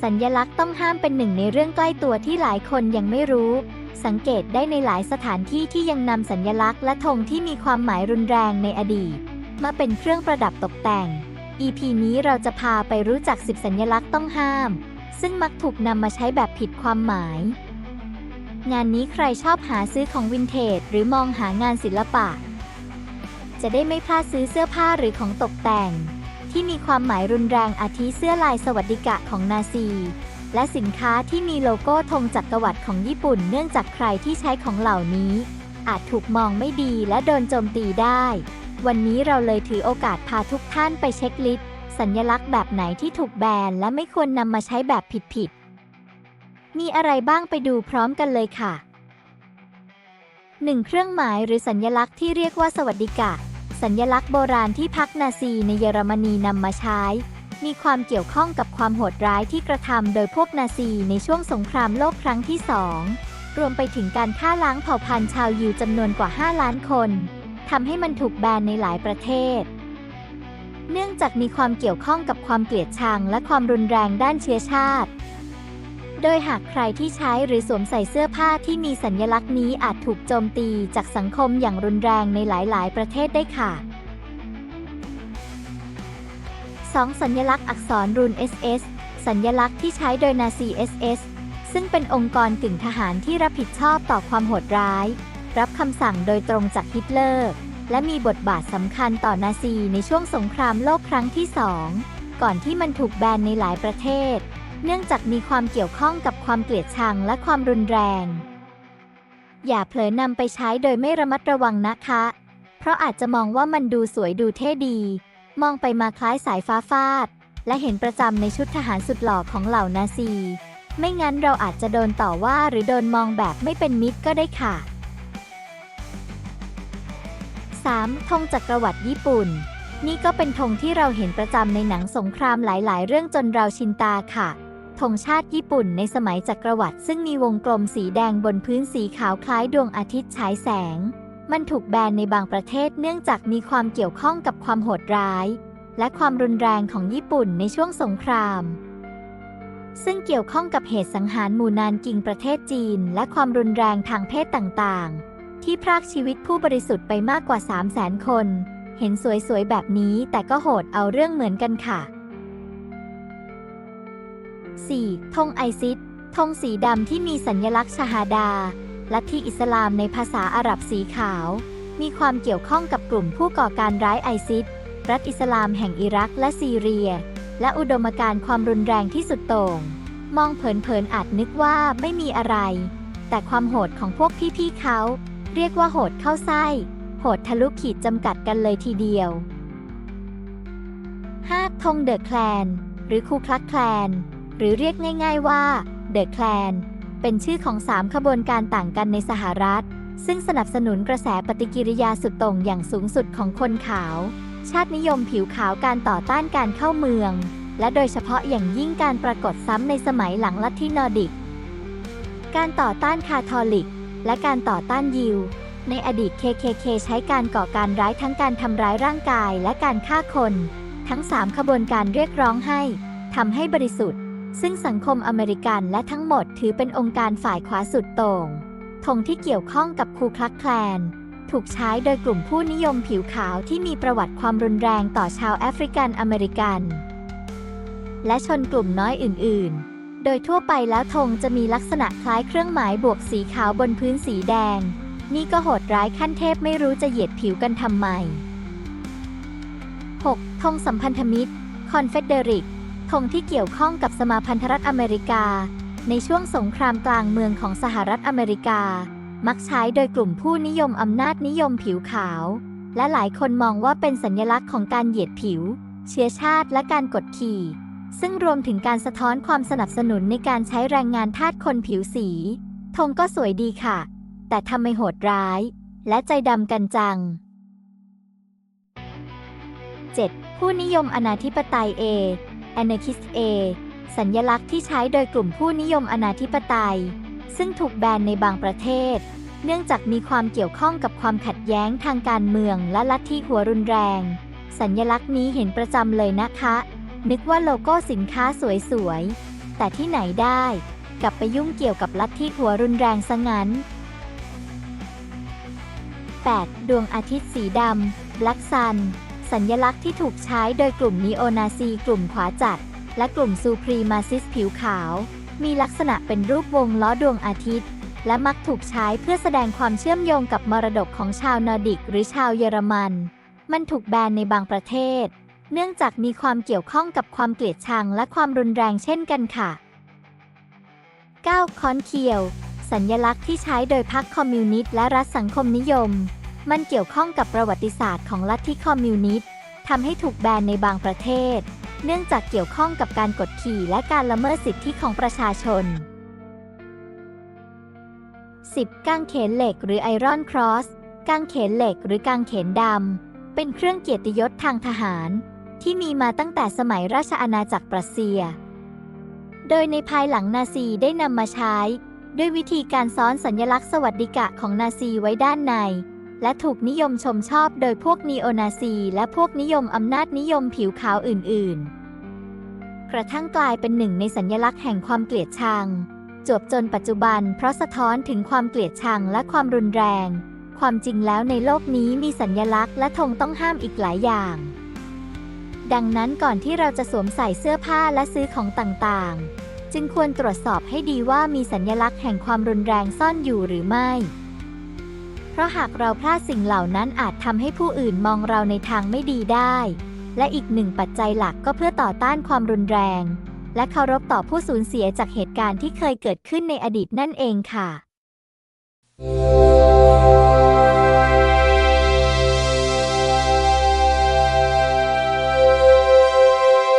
สัญลักษณ์ต้องห้ามเป็นหนึ่งในเรื่องใกล้ตัวที่หลายคนยังไม่รู้ สังเกตได้ในหลายสถานที่ที่ยังนำสัญลักษณ์และธงที่มีความหมายรุนแรงในอดีตมาเป็นเครื่องประดับตกแต่ง EP นี้เราจะพาไปรู้จัก10สัญลักษณ์ต้องห้ามซึ่งมักถูกนำมาใช้แบบผิดความหมายงานนี้ใครชอบหาซื้อของวินเทจหรือมองหางานศิลปะจะได้ไม่พลาดซื้อเสื้อผ้าหรือของตกแต่งที่มีความหมายรุนแรงอาทิเสื้อลายสวัสดิกะของนาซีและสินค้าที่มีโลโก้ธงจักรวรรดิของญี่ปุ่นเนื่องจากใครที่ใช้ของเหล่านี้อาจถูกมองไม่ดีและโดนโจมตีได้วันนี้เราเลยถือโอกาสพาทุกท่านไปเช็คลิสต์สัญลักษณ์แบบไหนที่ถูกแบนและไม่ควรนำมาใช้แบบผิดๆมีอะไรบ้างไปดูพร้อมกันเลยค่ะ 1. เครื่องหมายหรือสัญลักษณ์ที่เรียกว่าสวัสดิกะสัญลักษณ์โบราณที่พรรคนาซีในเยอรมนีนำมาใช้มีความเกี่ยวข้องกับความโหดร้ายที่กระทำโดยพวกนาซีในช่วงสงครามโลกครั้งที่ 2รวมไปถึงการฆ่าล้างเผ่าพันธุ์ชาวยิวจำนวนกว่า 5 ล้านคนทำให้มันถูกแบนในหลายประเทศเนื่องจากมีความเกี่ยวข้องกับความเกลียดชังและความรุนแรงด้านเชื้อชาติโดยหากใครที่ใช้หรือสวมใส่เสื้อผ้าที่มีสัญลักษณ์นี้อาจถูกโจมตีจากสังคมอย่างรุนแรงในหลายๆประเทศได้ค่ะ 2. สัญลักษณ์อักษรรูน SS สัญลักษณ์ที่ใช้โดยนาซี SS ซึ่งเป็นองค์กรกึ่งทหารที่รับผิดชอบต่อความโหดร้ายรับคำสั่งโดยตรงจากฮิตเลอร์และมีบทบาทสำคัญต่อนาซีในช่วงสงครามโลกครั้งที่ 2ก่อนที่มันถูกแบนในหลายประเทศเนื่องจากมีความเกี่ยวข้องกับความเกลียดชังและความรุนแรงอย่าเผลอนำไปใช้โดยไม่ระมัดระวังนะคะเพราะอาจจะมองว่ามันดูสวยดูเท่ดีมองไปมาคล้ายสายฟ้าฟาดและเห็นประจำในชุดทหารสุดหล่อของเหล่านาซีไม่งั้นเราอาจจะโดนต่อว่าหรือโดนมองแบบไม่เป็นมิตรก็ได้ค่ะ 3. ธงจักรวรรดิญี่ปุ่นนี่ก็เป็นธงที่เราเห็นประจำในหนังสงครามหลายๆเรื่องจนเราชินตาค่ะธงชาติญี่ปุ่นในสมัยจักรวรรดิซึ่งมีวงกลมสีแดงบนพื้นสีขาวคล้ายดวงอาทิตย์ฉายแสงมันถูกแบนในบางประเทศเนื่องจากมีความเกี่ยวข้องกับความโหดร้ายและความรุนแรงของญี่ปุ่นในช่วงสงครามซึ่งเกี่ยวข้องกับเหตุสังหารหมู่นานกิงประเทศจีนและความรุนแรงทางเพศต่างๆที่พรากชีวิตผู้บริสุทธิ์ไปมากกว่า 300,000 คนเห็นสวยๆแบบนี้แต่ก็โหดเอาเรื่องเหมือนกันค่ะ 4. ธงไอซิสธงสีดำที่มีสัญลักษณ์ชะฮาดาลัทธิอิสลามในภาษาอาหรับสีขาวมีความเกี่ยวข้องกับกลุ่มผู้ก่อการร้ายไอซิสรัฐอิสลามแห่งอิรักและซีเรียและอุดมการณ์ความรุนแรงที่สุดโต่งมองเผินๆอาจนึกว่าไม่มีอะไรแต่ความโหดของพวกพี่ๆเขาเรียกว่าโหดเข้าไส้โหดทะลุขีดจำกัดกันเลยทีเดียว 5. ธงเดอะแคลนหรือคูคลักแคลนหรือเรียกง่ายๆว่าเดอะแคลนเป็นชื่อของ3ขบวนการต่างกันในสหรัฐซึ่งสนับสนุนกระแสปฏิกิริยาสุดโต่งอย่างสูงสุดของคนขาวชาตินิยมผิวขาวการต่อต้านการเข้าเมืองและโดยเฉพาะอย่างยิ่งการปรากฏซ้ำในสมัยหลังลัทธินอร์ดิกการต่อต้านคาทอลิกและการต่อต้านยิวในอดีต KKK ใช้การก่อการร้ายทั้งการทำร้ายร่างกายและการฆ่าคนทั้ง3ขบวนการเรียกร้องให้ทำให้บริสุทธิ์ซึ่งสังคมอเมริกันและทั้งหมดถือเป็นองค์การฝ่ายขวาสุดโต่งธงที่เกี่ยวข้องกับคูคลักแคลนถูกใช้โดยกลุ่มผู้นิยมผิวขาวที่มีประวัติความรุนแรงต่อชาวแอฟริกันอเมริกันและชนกลุ่มน้อยอื่นๆโดยทั่วไปแล้วธงจะมีลักษณะคล้ายเครื่องหมายบวกสีขาวบนพื้นสีแดงนี่ก็โหดร้ายขั้นเทพไม่รู้จะเหยียดผิวกันทำไม 6. ธงสัมพันธมิตรคอนเฟเดริกธงที่เกี่ยวข้องกับสมาพันธรัฐอเมริกาในช่วงสงครามกลางเมืองของสหรัฐอเมริกามักใช้โดยกลุ่มผู้นิยมอำนาจนิยมผิวขาวและหลายคนมองว่าเป็นสัญลักษณ์ของการเหยียดผิวเชื้อชาติและการกดขี่ซึ่งรวมถึงการสะท้อนความสนับสนุนในการใช้แรงงานทาสคนผิวสีธงก็สวยดีค่ะแต่ทำไมโหดร้ายและใจดำกันจัง 7. ผู้นิยมอนาธิปไตย Anarchist สัญลักษณ์ที่ใช้โดยกลุ่มผู้นิยมอนาธิปไตยซึ่งถูกแบนในบางประเทศเนื่องจากมีความเกี่ยวข้องกับความขัดแย้งทางการเมืองและลัทธิหัวรุนแรงสัญลักษณ์นี้เห็นประจำเลยนะคะนึกว่าโลโก้สินค้าสวยๆ แต่ที่ไหนได้กลับไปยุ่งเกี่ยวกับลัทธิหัวรุนแรงซะงั้น 8. ดวงอาทิตย์สีดำ Black Sun สัญลักษณ์ที่ถูกใช้โดยกลุ่มนีโอนาซี กลุ่มขวาจัด และกลุ่มซูพรีมาซิสผิวขาว มีลักษณะเป็นรูปวงล้อดวงอาทิตย์ และมักถูกใช้เพื่อแสดงความเชื่อมโยงกับมรดกของชาวนอร์ดิกหรือชาวเยอรมัน มันถูกแบนในบางประเทศ เนื่องจากมีความเกี่ยวข้องกับความเกลียดชังและความรุนแรงเช่นกันค่ะ 9. ค้อนเคียว สัญลักษณ์ที่ใช้โดยพรรคคอมมิวนิสต์และรัฐสังคมนิยม มันเกี่ยวข้องกับประวัติศาสตร์ของลัทธิคอมมิวนิสต์ทำให้ถูกแบนในบางประเทศ เนื่องจากเกี่ยวข้องกับการกดขี่และการละเมิดสิทธิของประชาชน 10. กางเขนเหล็กหรือไอรอนครอส กางเขนเหล็กหรือกางเขนดำ เป็นเครื่องเกียรติยศทางทหาร ที่มีมาตั้งแต่สมัยราชอาณาจักรปรัสเซีย โดยในภายหลังนาซีได้นำมาใช้ด้วยวิธีการซ้อนสัญลักษณ์สวัสดิกะของนาซีไว้ด้านใน และถูกนิยมชมชอบโดยพวกนีโอนาซีและพวกนิยมอำนาจนิยมผิวขาวอื่นๆ กระทั่งกลายเป็นหนึ่งในสัญลักษณ์แห่งความเกลียดชังจวบจนปัจจุบันเพราะสะท้อนถึงความเกลียดชังและความรุนแรง ความจริงแล้วในโลกนี้มีสัญลักษณ์และธงต้องห้ามอีกหลายอย่าง ดังนั้นก่อนที่เราจะสวมใส่เสื้อผ้าและซื้อของต่างๆจึงควรตรวจสอบให้ดีว่ามีสัญลักษณ์แห่งความรุนแรงซ่อนอยู่หรือไม่เพราะหากเราพลาดสิ่งเหล่านั้นอาจทำให้ผู้อื่นมองเราในทางไม่ดีได้และอีกหนึ่งปัจจัยหลักก็เพื่อต่อต้านความรุนแรงและเคารพต่อผู้สูญเสียจากเหตุการณ์ที่เคยเกิดขึ้นในอดีตนั่นเองค่ะ